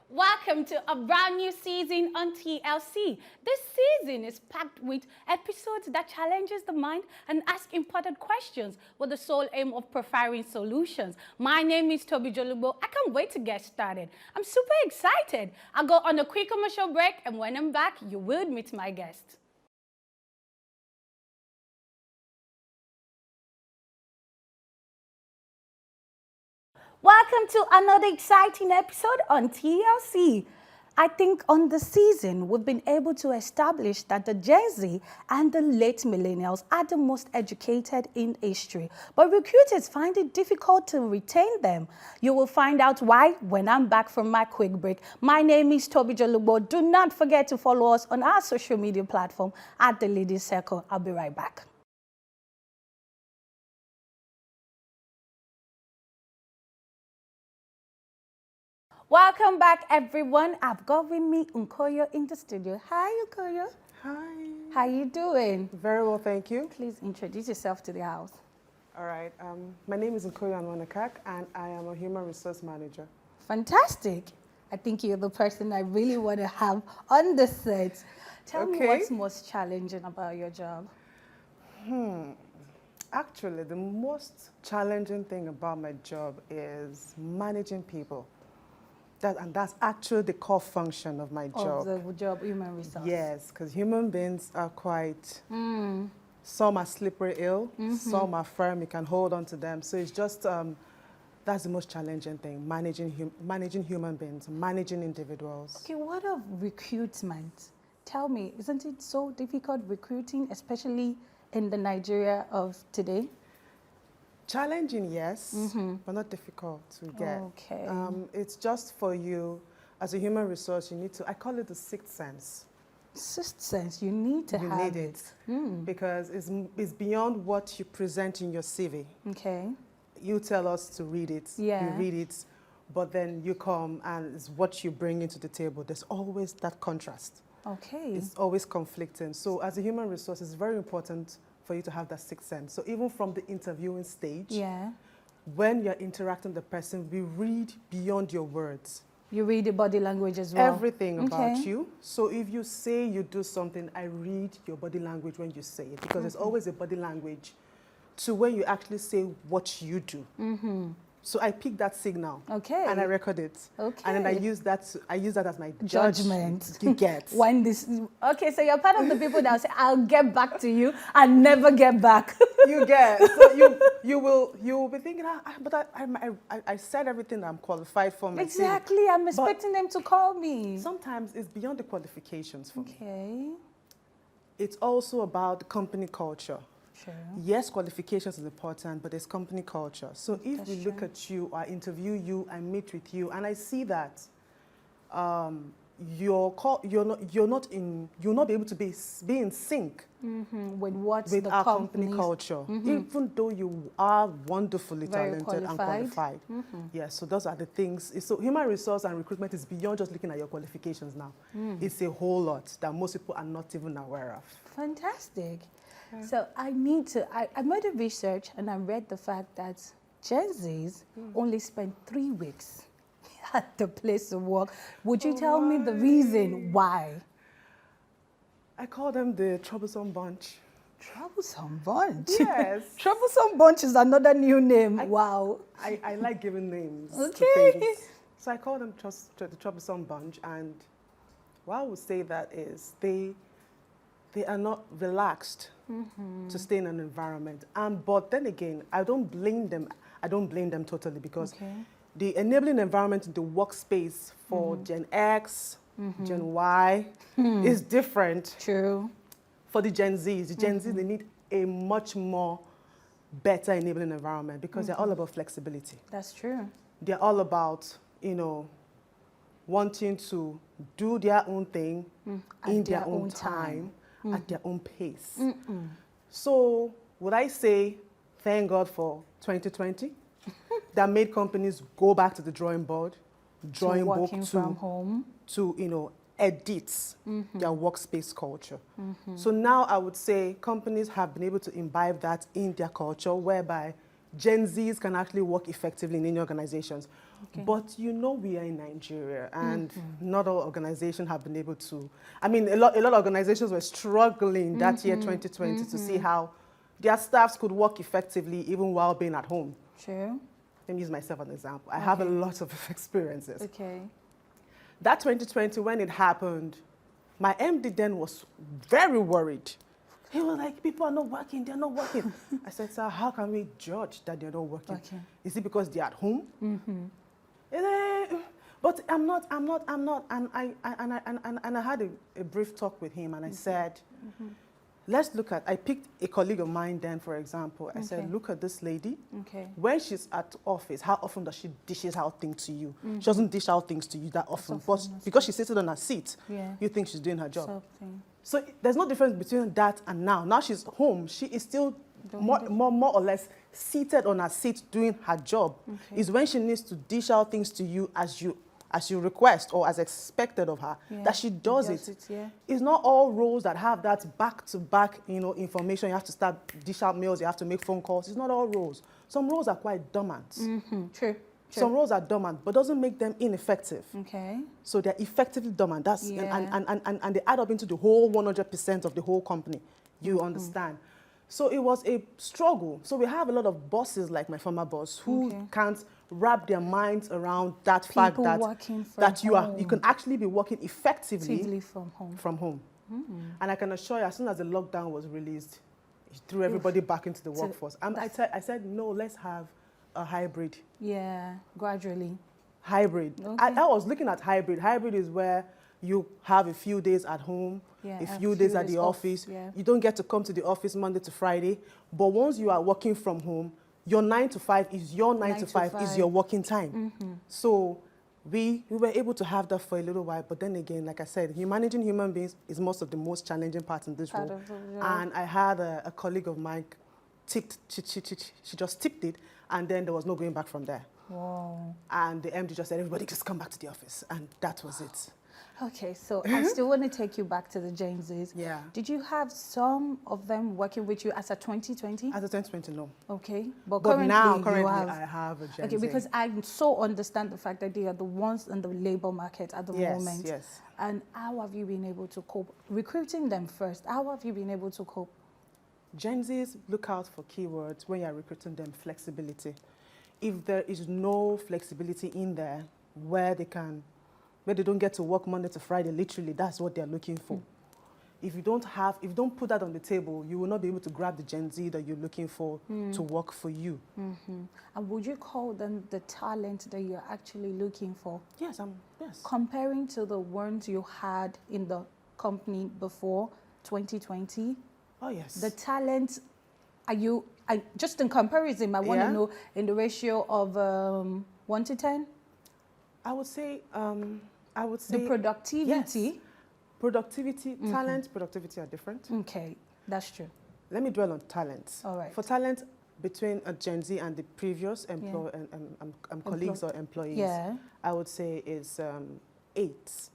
Welcome to a brand new season on TLC. This season is packed with episodes that challenges the mind and ask important questions with the sole aim of providing solutions. My name is Oluwatobi Jolugbo. I can't wait to get started. I'm super excited. I'll go on a quick commercial break, and when I'm back, you will meet my guest. Welcome to another exciting episode on TLC. I think on the season, we've been able to establish that the Gen Z and the late millennials are the most educated in history. But recruiters find it difficult to retain them. You will find out why when I'm back from my quick break. My name is Oluwatobi Jolugbo. Do not forget to follow us on our social media platform at The Ladies Circle. I'll be right back. Welcome back, everyone. I've got with me Nkoyo in the studio. Hi, Nkoyo. Hi. How you doing? Very well, thank you. Please introduce yourself to the house. All right. My name is Nkoyo Anwanakak, and I am a human resource manager. Fantastic. I think you're the person I really want to have on the set. Tell me what's most challenging about your job. Actually, the most challenging thing about my job is managing people. And that's actually the core function of my job. Of the job, human resource. Yes, because human beings are quite, some are slippery ill, some are firm, you can hold on to them. So it's just, that's the most challenging thing, managing human beings, managing individuals. Okay, what of recruitment? Tell me, isn't it so difficult recruiting, especially in the Nigeria of today? Challenging, yes, but not difficult to get. Okay. It's just for you, as a human resource, you need to, I call it the sixth sense. Sixth sense, you need to have You need it. Because it's beyond what you present in your CV. Okay. You tell us to read it, Yeah. you read it, but then you come and it's what you bring into the table. There's always that contrast. Okay. It's always conflicting. So as a human resource, it's very important for you to have that sixth sense. So even from the interviewing stage, Yeah. when you're interacting with the person, we read beyond your words. You read the body language as well? Everything about you. So if you say you do something, I read your body language when you say it, because there's always a body language to when you actually say what you do. So I pick that signal, Okay. and I record it, Okay. and then I use that as my Judgment. You get. When this, okay, so you're part of the people that say, I'll get back to you and never get back. You get. So you will be thinking, but I said everything that I'm qualified for. Exactly, I'm expecting them to call me. Sometimes it's beyond the qualifications for me. Okay. It's also about the company culture. Sure. Yes, qualifications is important, but there's company culture. So if That's we look true. at you, I interview you, I meet with you, and I see that you're not be able to be in sync With what with the our company company's- culture, even though you are wonderfully Very talented and qualified. qualified. Yes, so those are the things. So human resource and recruitment is beyond just looking at your qualifications now. It's a whole lot that most people are not even aware of. Fantastic. So I made a research and I read the fact that Gen Zs only spend 3 weeks at the place of work. Would you tell me the reason why? I call them the troublesome bunch. Troublesome bunch? Yes. Troublesome bunch is another new name. Wow. I like giving names Okay. to things. So I call them the troublesome bunch, and what I would say that is they are not relaxed to stay in an environment. But then again, I don't blame them. I don't blame them totally, because the enabling environment in the workspace for Gen X, Gen Y is different. True. For the Gen Zs, they need a much more better enabling environment, because they're all about flexibility. That's true. They're all about, wanting to do their own thing in their own time, at their own pace. So would I say, thank God for 2020, that made companies go back to the drawing board, drawing book from home. to edits their workspace culture. So now I would say companies have been able to imbibe that in their culture, whereby Gen Zs can actually work effectively in any organizations. Okay. But you know we are in Nigeria, and not all organizations have been able to. I mean, a lot of organizations were struggling that year 2020 to see how their staffs could work effectively even while being at home. True. Let me use myself as an example. I have a lot of experiences. Okay. That 2020, when it happened, my MD then was very worried. He was like, people are not working, they're not working. I said, sir, how can we judge that they're not working? Okay. Is it because they're at home? But I'm not. And I had a brief talk with him, and I said, let's look at, I picked a colleague of mine then, for example. I said, look at this lady. Okay. When she's at office, how often does she dishes out things to you? She doesn't dish out things to you that often. But because she's sitting on her seat, you think she's doing her job. Something. So there's no difference between that and now. Now she's home. She is still more or less seated on her seat doing her job. It's when she needs to dish out things to you as you request or as expected of her that she does it. It's not all roles that have that back-to-back, information. You have to start dish out mails. You have to make phone calls. It's not all roles. Some roles are quite dormant. True. Some roles are dormant, but doesn't make them ineffective. Okay. So they're effectively dormant. That's and they add up into the whole 100% of the whole company. You understand? So it was a struggle. So we have a lot of bosses like my former boss who can't wrap their minds around that fact that you can actually be working effectively from home. And I can assure you, as soon as the lockdown was released, it threw everybody back into the workforce. I said, no, let's have a hybrid. Yeah, gradually. Hybrid. I was looking at hybrid. Hybrid is where you have a few days at home, a few days at the office. You don't get to come to the office Monday to Friday. But once you are working from home, your 9 to 5 is your 9 to 5 is your working time. So we were able to have that for a little while. But then again, like I said, managing human beings is most of the most challenging part in this role. And I had a colleague of mine, she just tipped it, and then there was no going back from there. Wow. And the MD just said, everybody just come back to the office. And that was it. Okay, so I still want to take you back to the Gen Zs. Yeah. Did you have some of them working with you as a 2020? As a 2020, no. Okay. But currently I have a Gen Z. Okay, because I so understand the fact that they are the ones in the labor market at the moment. Yes. And how have you been able to cope? Recruiting them first, how have you been able to cope? Gen Zs, look out for keywords when you're recruiting them: flexibility. If there is no flexibility in there where they don't get to work Monday to Friday, literally, that's what they're looking for. If you don't put that on the table, you will not be able to grab the Gen Z that you're looking for to work for you. And would you call them the talent that you're actually looking for? Yes, yes. Comparing to the ones you had in the company before 2020? Oh, yes. The talent, just in comparison, I want to know in the ratio of 1 to 10? I would say the productivity. Yes. Productivity, talent, productivity are different. Okay, that's true. Let me dwell on talent. All right. For talent, between a Gen Z and the previous colleagues or employees, I would say is 8.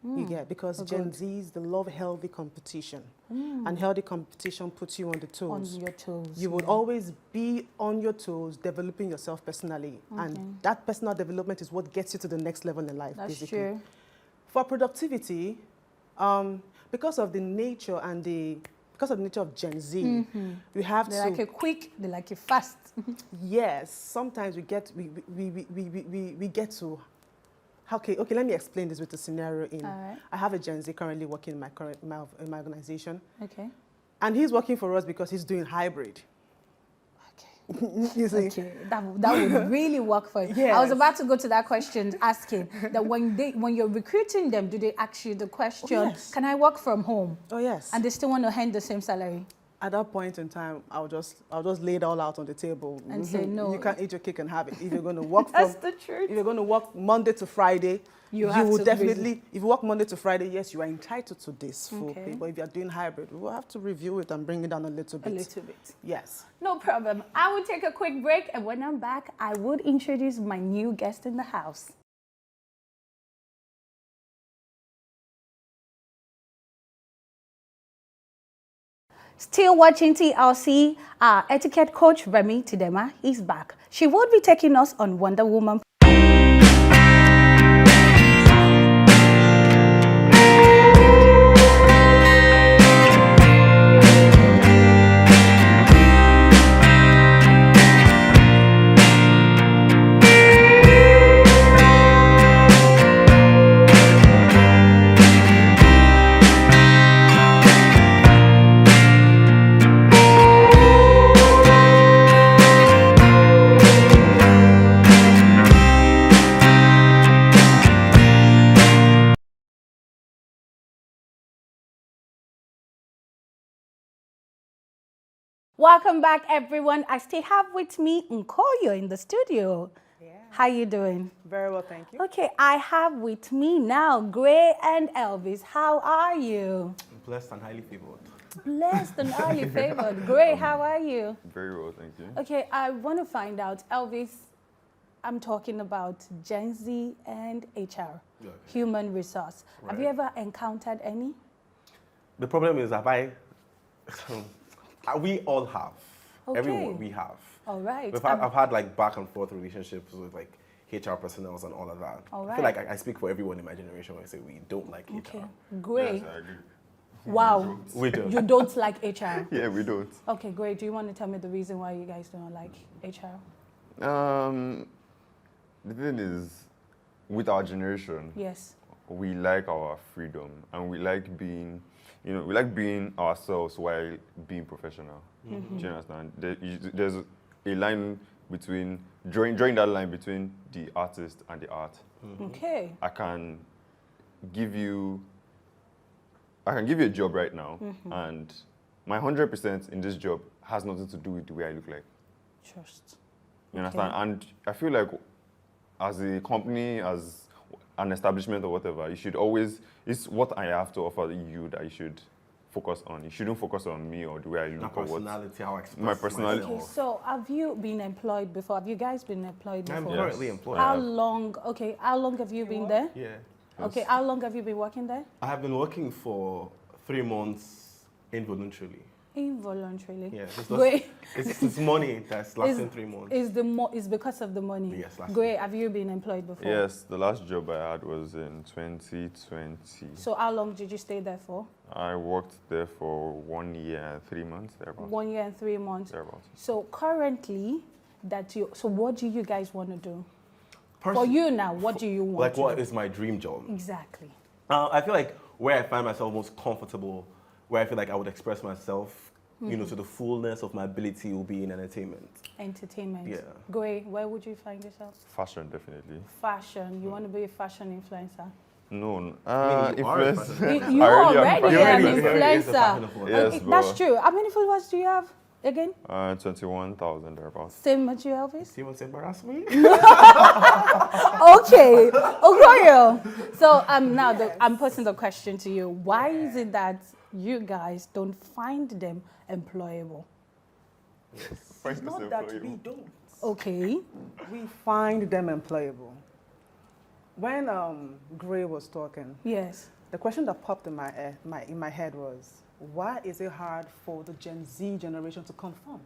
You get, because Gen Zs, they love healthy competition. And healthy competition puts you on the toes. On your toes. You would always be on your toes, developing yourself personally. And that personal development is what gets you to the next level in life, That's basically. true. For productivity, because of the nature of Gen Z, we have They like it quick, they like it fast. Yes, sometimes we get to. Okay, let me explain this with a scenario. I have a Gen Z currently working in my organization. Okay. And he's working for us because he's doing hybrid. Okay. You see? Okay, that would really work for you. Yes. I was about to go to that question, asking that when you're recruiting them, do they ask you the question, can I work from home? Oh, yes. And they still want to earn the same salary? At that point in time, I'll just lay it all out on the table and say no. You can't eat your cake and have it. If you're going to work That's the truth. If you're going to work Monday to Friday, you will definitely. If you work Monday to Friday, yes, you are entitled to this full pay. But if you're doing hybrid, we will have to review it and bring it down a little bit. A little bit. Yes. No problem. I will take a quick break, and when I'm back, I would introduce my new guest in the house. Still watching TLC, our etiquette coach Remy Tidema is back. She will be taking us on Wonder Woman. Welcome back, everyone. I still have with me Nkoyo in the studio. Yeah. How you doing? Very well, thank you. Okay, I have with me now Gray and Elvis. How are you? Blessed and highly favored. Blessed and highly favored. Gray, how are you? Very well, thank you. Okay, I want to find out, Elvis, I'm talking about Gen Z and HR, Okay. human resource. Have you Right. ever encountered any? The problem is, we all have. Okay. Everyone, we have. All right. I've had like back and forth relationships with like HR personnel and all of that. All I feel like right. I speak for everyone in my generation when I say we don't like Okay, HR. Gray. Yes, I agree. Wow. We do. You don't like HR? Yeah, we don't. Okay, great. Do you want to tell me the reason why you guys don't like HR? The thing is, with our generation, Yes. we like our freedom and we like being, we like being ourselves while being professional. Mm-hmm. Do you understand? There's a line between, drawing that line between the artist and the art. Okay. I can give you a job right now, and my 100% in this job has nothing to do with the way I look like. Trust. You understand? And I feel like as a company, as an establishment or whatever, you should always, it's what I have to offer you that you should focus on. You shouldn't focus on me or the way I My look or what. personality, how I express My personality. Okay, myself. so have you been employed before? Have you guys been employed before? I'm Yes. currently employed. How long? Okay, how long have you been there? Yeah. Okay, how long have you been working there? I have been working for 3 months involuntarily. Involuntarily. Yeah. Great. It's money that's lasting 3 months. Is because of the money? Yes, last Great. Have you been employed before? Yes, the last job I had was in 2020. So how long did you stay there for? I worked there for 1 year and 3 months, thereabouts. 1 year and 3 months. Thereabouts. So currently, so what do you guys want to do? For Person- you now, what do you want Like, to what do? is my dream job? Exactly. I feel like where I find myself most comfortable, where I feel like I would express myself, to the fullness of my ability, will be in entertainment. Entertainment. Yeah. Great. Where would you find yourself? Fashion, definitely. Fashion. You want to be a fashion influencer? No, I mean, you are a influence. fashion You're already am already fashion an influencer. influencer. Yes, That's but- true. How many followers do you have again? 21,000 thereabouts. Same as you, Elvis? See what's embarrass me? Okay, Okoyo. So now I'm posing the question to you. Why is it that you guys don't find them employable? It's not that we don't. Okay. We find them employable. When Gray was talking, Yes. the question that popped in my head was, why is it hard for the Gen Z generation to conform?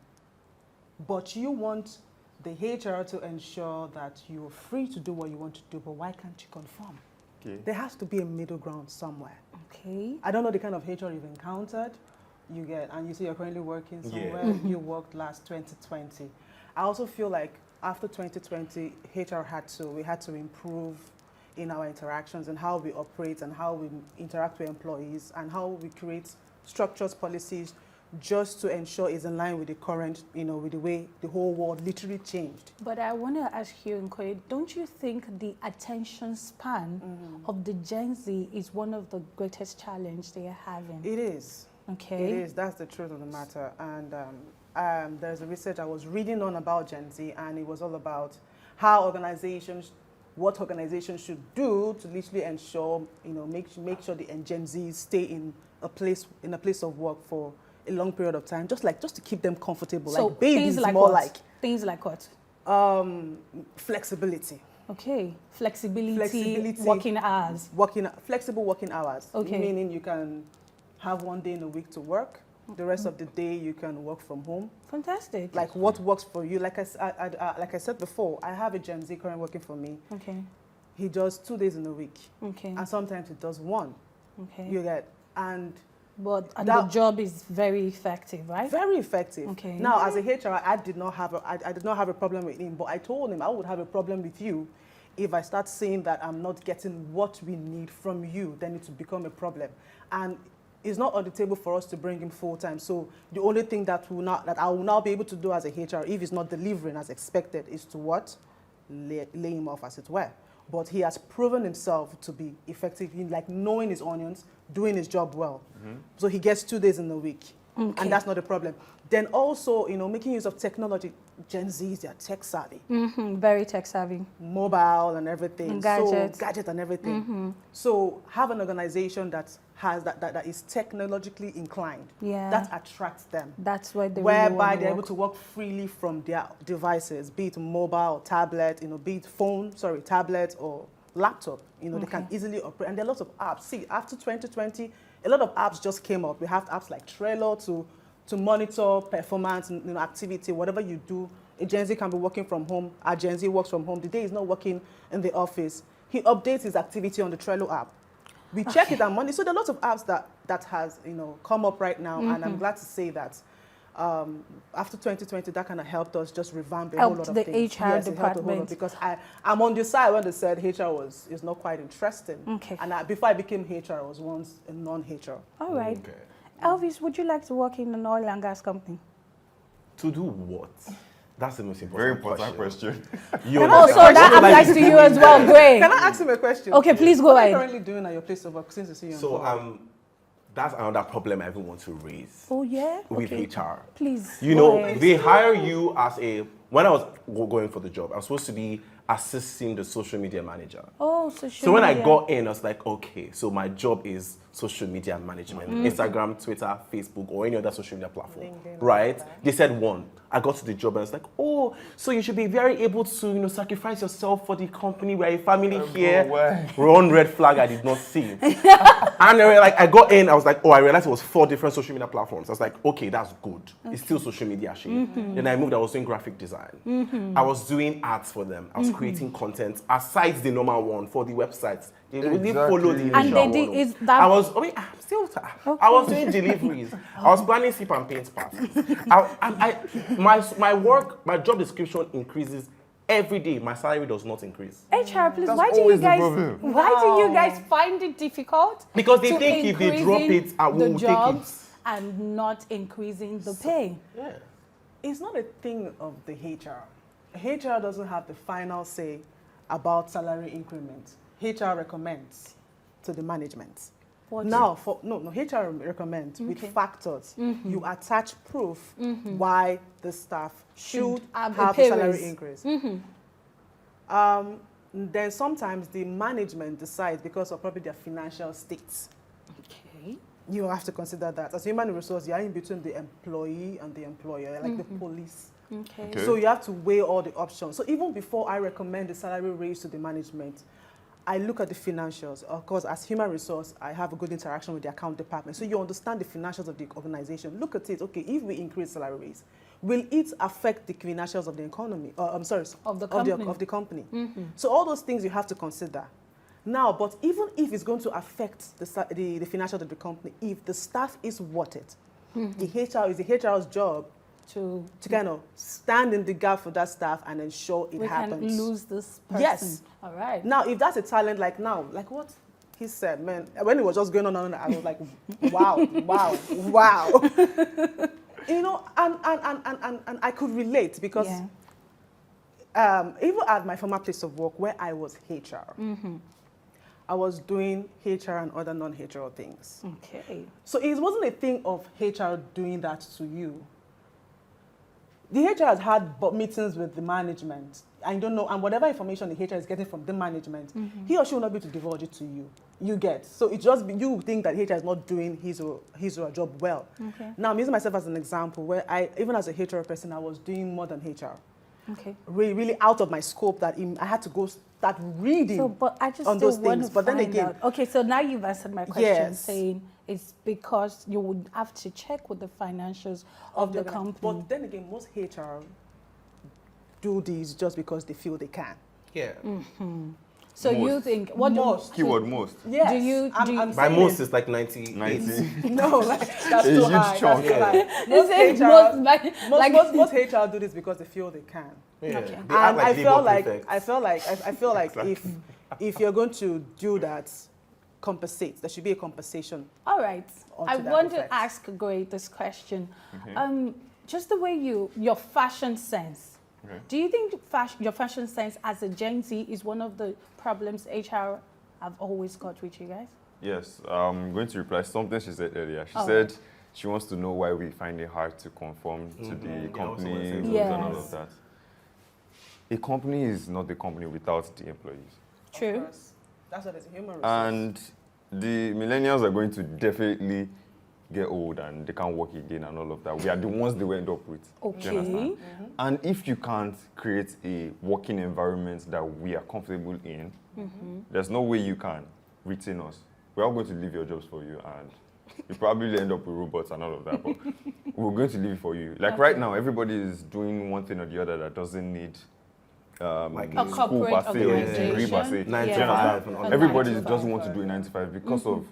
But you want the HR to ensure that you're free to do what you want to do, but why can't you conform? Okay. There has to be a middle ground somewhere. Okay. I don't know the kind of HR you've encountered. And you say you're currently working somewhere. You worked last 2020. I also feel like after 2020, we had to improve in our interactions and how we operate and how we interact with employees and how we create structures, policies, just to ensure it's in line with the current, with the way the whole world literally changed. But I want to ask you, Nkoye, don't you think the attention span of the Gen Z is one of the greatest challenges they are having? It is. Okay. It is. That's the truth of the matter. And there's a research I was reading on about Gen Z, and it was all about what organizations should do to literally ensure, make sure the Gen Zs stay in a place of work for a long period of time, just to keep them comfortable. So like babies, things like more what? like Things like what? flexibility. Okay. Flexibility. Working hours. Flexible working hours. Okay. Meaning you can have 1 day in a week to work, The rest of the day you can work from home. Fantastic. Like what works for you. Like I said before, I have a Gen Z current working for me. Okay. He does 2 days in a week. Okay. And sometimes he does 1. Okay. You get, and the job is very effective, right? very effective. Okay. Now, as a HR, I did not have a problem with him, but I told him I would have a problem with you if I start saying that I'm not getting what we need from you. Then it will become a problem, and it's not on the table for us to bring him full time. So the only thing that I will now be able to do as a HR, if he's not delivering as expected, is to what? Lay him off, as it were. But he has proven himself to be effective in like knowing his onions, doing his job well. So he gets 2 days in a week, and that's not a problem. Then also, making use of technology. Gen Zs, they are tech savvy. Very tech savvy. Mobile and everything. And gadgets. So, gadget and everything. So have an organization that is technologically inclined. Yeah. That attracts them. That's why whereby they're able to work freely from their devices, be it mobile, tablet, be it tablet or laptop. They can easily operate. And there are lots of apps. See, after 2020, a lot of apps just came up. We have apps like Trello to monitor performance and activity, whatever you do. A Gen Z can be working from home. Our Gen Z works from home. The day he's not working in the office, he updates his activity on the Trello app. We check it and monitor. So there are lots of apps that has come up right now, and I'm glad to say that after 2020, that kind of helped us just revamp a whole lot of things. HR department. Because I'm on the side when they said HR is not quite interesting. Okay. And before I became HR, I was once a non-HR. All right. Okay. Elvis, would you like to work in an oil and gas company? To do what? That's the most Very important important question. That applies to you as well. Great. Can I ask him a question? Okay, please go What are you ahead. currently doing at your place of work since you see you on So board? that's another problem I even want to raise Oh, yeah? with Okay. HR. Please. Go ahead. they hire you as when I was going for the job, I was supposed to be assisting the social media manager. Oh, So when I got in, I was like, okay, so my job is social media management, Instagram, Twitter, Facebook, or any other social media platform, right? They said 1. I got to the job and I was like, oh, so you should be very able to, sacrifice yourself for the company. We're a family here. One red flag I did not see. And I got in, I was like, oh, I realized it was 4 different social media platforms. I was like, okay, that's good. It's still social media, actually. Then I moved, I was doing graphic design. I was doing ads for them. I was creating content aside the normal one for the websites. They really follow the And initial they did, one. is that... I was doing deliveries. I was planning sip and paint parties. My job description increases every day. My salary does not increase. HR, please, That's why do always the problem. you guys find it difficult? Because they to think if they drop increasing it, I will the take it. jobs and not increasing the pay? Yeah. It's not a thing of the HR. HR doesn't have the final say about salary increment. HR recommends to the management. What? Now, HR recommends with factors. You attach proof why the staff should have a pay salary raise. increase. Then sometimes the management decides because of probably their financial states. Okay. You have to consider that. As human resource, you are in between the employee and the employer, you're like the police. Okay. So you have to weigh all the options. So even before I recommend the salary raise to the management, I look at the financials. Of course, as human resource, I have a good interaction with the account department. So you understand the financials of the organization. Look at it. Okay, if we increase salary raise, will it affect the financials of the economy? Of the company. So all those things you have to consider. Now, but even if it's going to affect the financials of the company, if the staff is worth it, the HR's job to kind of stand in the gap for that staff and ensure it happens. We can lose this person. Yes. All right. Now, if that's a talent, like what he said, man, when it was just going on, I was like, wow. And I could relate because even at my former place of work where I was HR, I was doing HR and other non-HR things. Okay. So it wasn't a thing of HR doing that to you. The HR has had meetings with the management. I don't know, and whatever information the HR is getting from the management, he or she will not be able to divulge it to you. You get. So it's just, you think that HR is not doing his or her job well. Okay. Now, I'm using myself as an example where even as a HR person, I was doing more than HR. Okay. really out of my scope that I had to go start reading So, but I just on still those want things. to But then find again, out. Okay, so now you've answered my question, Yes. saying it's because you would have to check with the financials of the company. But then again, most HR do these just because they feel they can. Yeah. So you Most. think what Most. Keyword most. Yes. Do you- By saying most, it. it's like 98. 90. No, like, that's A too huge high. chunk. That's too high. Is Most it HR, most like most HR do this because they feel they can. Yeah. Okay. They act And like I labor feel like prefects. I feel like if you're going to do that, compensate. There should be a compensation. All right. Onto I that want effect. to ask Gray this question. Just the way your fashion sense. Okay. Do you think your fashion sense as a Gen Z is one of the problems HR have always got with you guys? Yes, I'm going to reply something she said earlier. She Oh. said she wants to know why we find it hard to conform to the Yeah, I company also wanna say rules and all Yes. of that. A company is not a company without the employees. True. Of course. That's what it's a human resource. And the millennials are going to definitely get old and they can't work again and all of that. We are the ones they will end up with. Do you Okay. understand? And if you can't create a working environment that we are comfortable in, there's no way you can retain us. We're all going to leave your jobs for you and you probably end up with robots and all of that, but we're going to leave it for you. Like right now, everybody is doing one thing or the other that doesn't need Like A school corporate per se or a degree per se. organization. Nine to Yeah. five and all A that. Everybody 9 to just 5. wants to do a 9 to 5 because of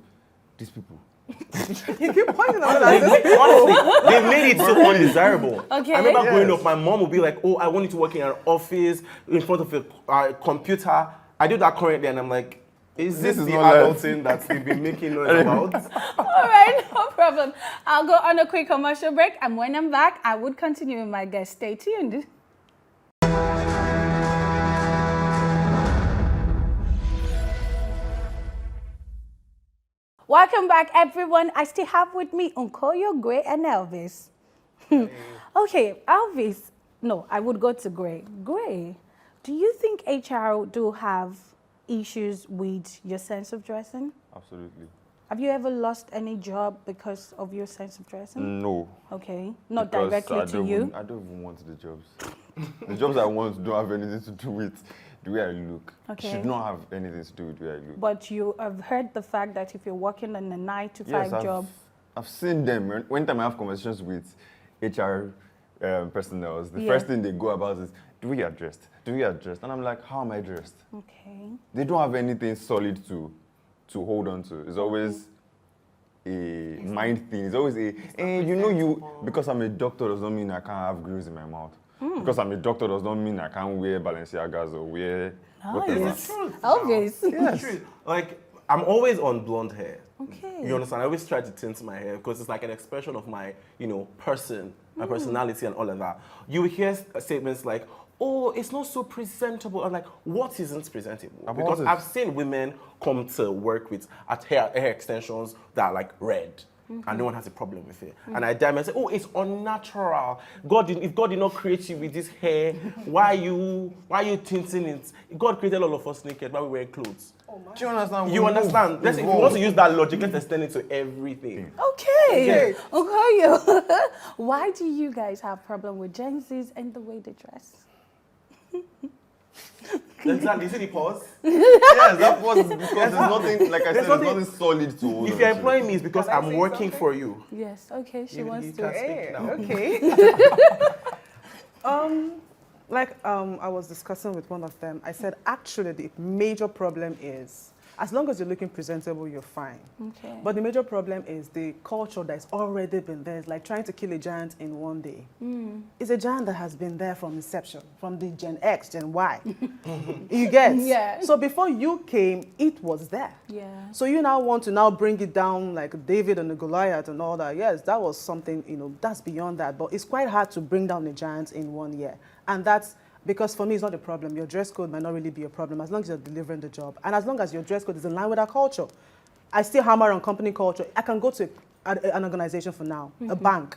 these people. You keep pointing out that. Honestly, they made it so undesirable. Okay. I remember growing Yes. up, my mom would be like, "Oh, I want you to work in an office in front of a computer." I do that currently, and I'm like, "Is This this is the not life. adulting that we've been making noise about?" All right, no problem. I'll go on a quick commercial break, and when I'm back, I would continue with my guest. Stay tuned. Welcome back, everyone. I still have with me Unkoyo, Gray, and Elvis. Okay, Elvis. No, I would go to Gray. Gray, do you think HR do have issues with your sense of dressing? Absolutely. Have you ever lost any job because of your sense of dressing? No. Okay, not Because directly I to don't you. even- I don't even want the jobs. The jobs I want don't have anything to do with the way I look. Okay. Should not have anything to do with the way I look. But you have heard the fact that if you're working in a 9 to 5 Yes, job, I've seen them. When time I have conversations with HR personnel, the Yeah. first thing they go about is, do we get dressed? Do we get dressed? And I'm like, how am I dressed? okay. They don't have anything solid to hold on to. It's always a mind thing. It's always because I'm a doctor does not mean I can't have grills in my mouth. Because I'm a doctor does not mean I can't wear Balenciagas or wear whatever. Nice. Elvis. It's true. Like, I'm always on blonde hair. Okay. You understand? I always try to tint my hair because it's like an expression of my, person, my personality and all of that. You hear statements like, "Oh, it's not so presentable." I'm like, what isn't presentable? About Because it. I've seen women come to work with hair extensions that are like red. And no one has a problem with it. And I damn and say, "Oh, it's unnatural. If God did not create you with this hair, why are you tinting it? God created all of us naked. Why we wearing clothes?" Do you understand? You understand? If you want to use that logic, let's extend it to everything. Okay. Okay. Why do you guys have problem with Gen Zs and the way they dress? Exactly. You see the pause? Yes, that was because there's nothing, like I said, there's nothing- nothing solid to hold If on you're to. employing me, it's because Can I I'm say working something? for you. Yes. Okay. She You wants can't to. speak now. Okay. I was discussing with one of them. I said, actually, the major problem is, as long as you're looking presentable, you're fine. Okay. But the major problem is the culture that's already been there. It's like trying to kill a giant in one day. It's a giant that has been there from inception, from the Gen X, Gen Y. You get? Yeah. So before you came, it was there. Yeah. So you now want to now bring it down like David and the Goliath and all that. Yes, that was something, that's beyond that. But it's quite hard to bring down the giants in 1 year. And that's because for me, it's not a problem. Your dress code might not really be a problem as long as you're delivering the job. And as long as your dress code is in line with our culture. I still hammer on company culture. I can go to an organization for now, a bank.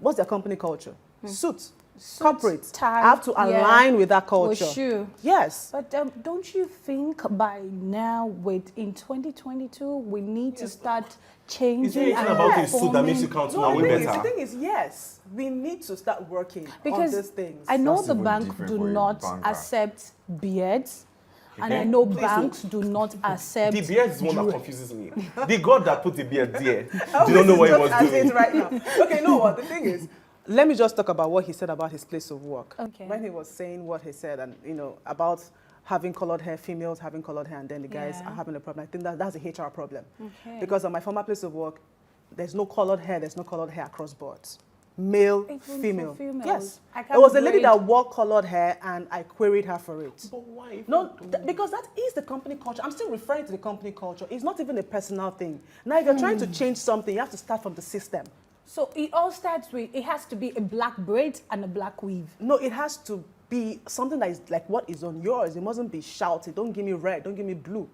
What's their company culture? Suits. corporate tie, have to align with that culture. For sure. Yes. But don't you think by now, in 2022, we need to start changing? Is there anything and about a suit that reforming? makes you count No, now the better? thing is, yes, we need to start working on Because these things. I know That's the even bank different do for a not banker. accept beards, and I Eh? know Please banks do not accept. The beard is one that confuses me. The God that put the beard there, Oh, do not know this what is he was just as doing. it right now. Okay, you know what? The thing is, let me just talk about what he said about his place of work. Okay. When he was saying what he said, and about having colored hair, females having colored hair, and then the guys Yeah. are having a problem. I think that's a HR problem. Okay. Because at my former place of work, there's no colored hair. There's no colored hair across boards. Male, Even for female. females? Yes. I There was a lady can't that wore colored hair, and I queried her for it. But why? No, because that is the company culture. I'm still referring to the company culture. It's not even a personal thing. Now, if you're trying to change something, you have to start from the system. So it all starts with, it has to be a black braid and a black weave. No, it has to be something that is like what is on yours. It mustn't be shouted. Don't give me red. Don't give me blue.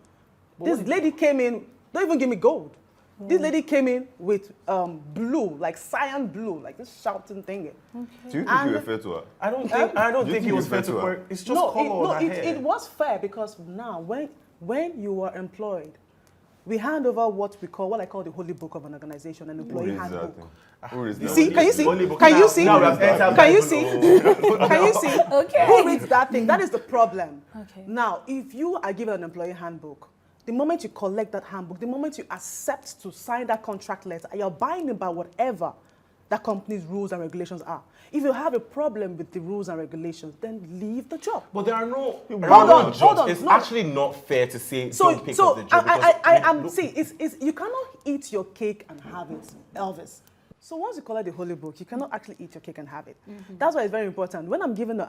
This lady came in, don't even give me gold. This lady came in with blue, like cyan blue, like this shouting thing. Do you think you were fair to her? I don't think You it was think fair it's to fair to her? work. It's just color on her hair. It was fair because now when you are employed, we hand over what I call the holy book of an organization, an Who employee is that handbook. thing? Who is You that? see? Can you see? Only book. Can you Now- see? now we have entered Can you Bible. see? Can you see? Okay. Who reads that thing? That is the problem. Okay. Now, if you are given an employee handbook, the moment you collect that handbook, the moment you accept to sign that contract letter, you're buying about whatever that company's rules and regulations are. If you have a problem with the rules and regulations, then leave the job. But there are no. Hold on. It's No. actually not fair to say don't pick up the job. I am because- see. It's you cannot eat your cake and have it, Elvis. So once you collect the holy book, you cannot actually eat your cake and have it. That's why it's very important. When I'm giving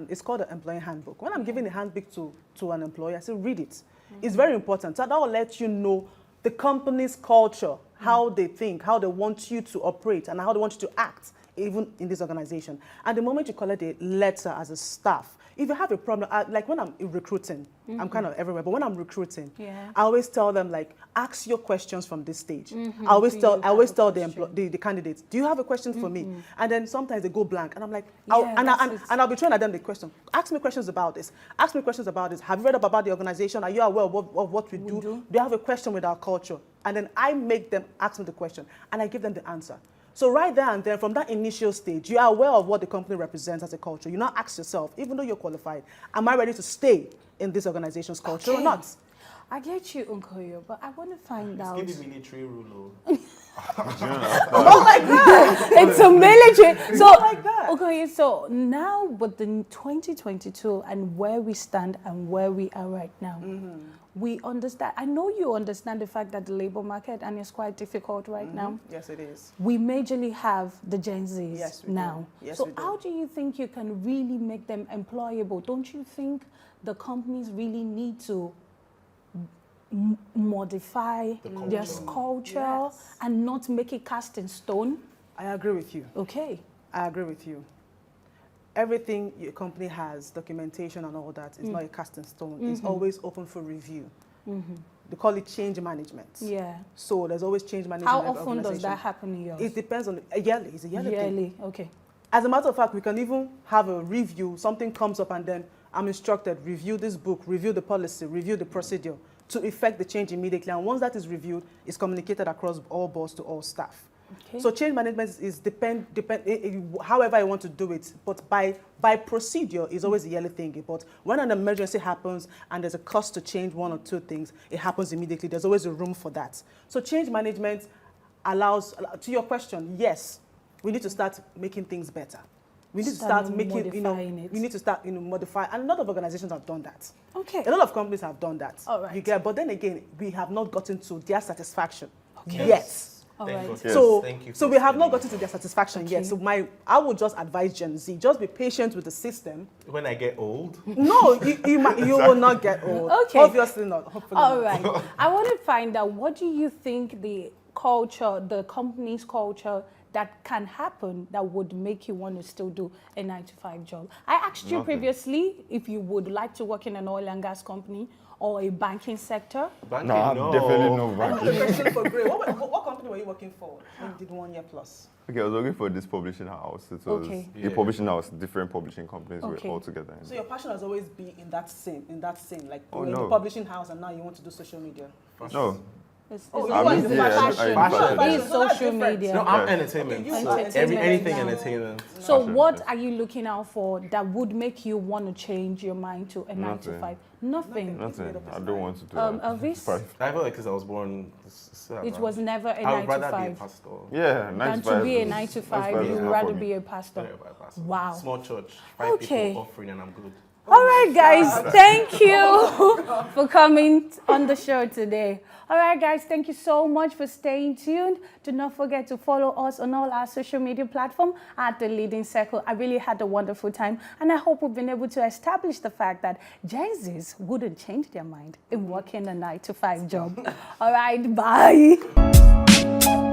it's called an employee handbook. When I'm giving a handbook to an employee, I say read it. It's very important. So that will let you know the company's culture, how they think, how they want you to operate, and how they want you to act, even in this organization. And the moment you collect a letter as a staff, if you have a problem, like when I'm recruiting, I'm kind of everywhere, but when I'm recruiting, I always tell them, like, ask your questions from this stage. I always tell the candidates, do you have a question for me? And then sometimes they go blank, and I'm like, I'll be throwing at them the question. Ask me questions about this. Ask me questions about this. Have you read up about the organization? Are you aware of what we do? Do you have a question with our culture? And then I make them ask me the question, and I give them the answer. So right there and then, from that initial stage, you are aware of what the company represents as a culture. You now ask yourself, even though you're qualified, am I ready to stay in this organization's culture or not? I get you, Unkoyo, but I want to find out. Give me military rule. Not like that. It's a military. So, Not like that. Okay, so now with the 2022 and where we stand and where we are right now, we understand. I know you understand the fact that the labor market and it's quite difficult right now. Yes, it is. We majorly have the Gen Zs Yes, we do. now. Yes, so we do. how do you think you can really make them employable? Don't you think the companies really need to modify their culture Yes. and not make it cast in stone? I agree with you. Okay. I agree with you. Everything your company has, documentation and all that, is not a cast in stone. It's always open for review. They call it change management. Yeah. So there's always change management. How in every often does organization. that happen in yours? It depends on yearly. It's a yearly thing. Yearly. Okay. As a matter of fact, we can even have a review. Something comes up and then I'm instructed, review this book, review the policy, review the procedure to effect the change immediately. And once that is reviewed, it's communicated across all boards to all staff. Okay. So change management is however I want to do it, but by procedure is always a yearly thing. But when an emergency happens and there's a cost to change one or two things, it happens immediately. There's always a room for that. So change management allows, to your question, yes, we need to start making things better. We need to start making, it. we need to start, modify, and a lot of organizations have done that. Okay. A lot of companies have done that. All right. You get, but then again, we have not gotten to their satisfaction Okay. yet. All Thank right. God. Yes. So, Thank you so for we have not explaining. gotten to their satisfaction yet. Okay. So I would just advise Gen Z, just be patient with the system. When I get old, No, you will not get old. Okay. Obviously not. Hopefully All not. right. I want to find out, what do you think the culture, the company's culture that can happen that would make you want to still do a 9-to-5 job? I asked you Nothing. previously if you would like to work in an oil and gas company or a banking sector. Banking, No, I'm definitely no I have a banking. question for Gray. What company were you working for when you did 1 year plus? Okay, I was working for this publishing house. It was Okay. a publishing house, different publishing companies Okay. were all together. So your passion has always been in that scene, like Oh, you're in no. the publishing house and now you want to do social media. No, It's Oh, it's I always mean, the yeah, fashion. fashion. It's social media. No, I'm Yeah. entertainment. Okay, you so are entertainment anything now. entertainment. So Fashion, what yes. are you looking out for that would make you want to change your mind to a 9-to-5? Nothing. nothing. I don't want to do Elvis? that. I feel like since I was born, It was never a I would rather be a 9-to-5. pastor. Yeah, 9 Than to to 5 be a is- 9-to-5, 9 to 5 is you'd enough rather for me. be a pastor. Sorry about pastor. Wow. Small church, 5 Okay. people offering, and I'm good. All right, guys, thank you for coming on the show today. All right, guys, thank you so much for staying tuned. Do not forget to follow us on all our social media platforms at The Leading Circle. I really had a wonderful time, and I hope we've been able to establish the fact that Gen Zs wouldn't change their mind in working a 9-to-5 job. All right, bye.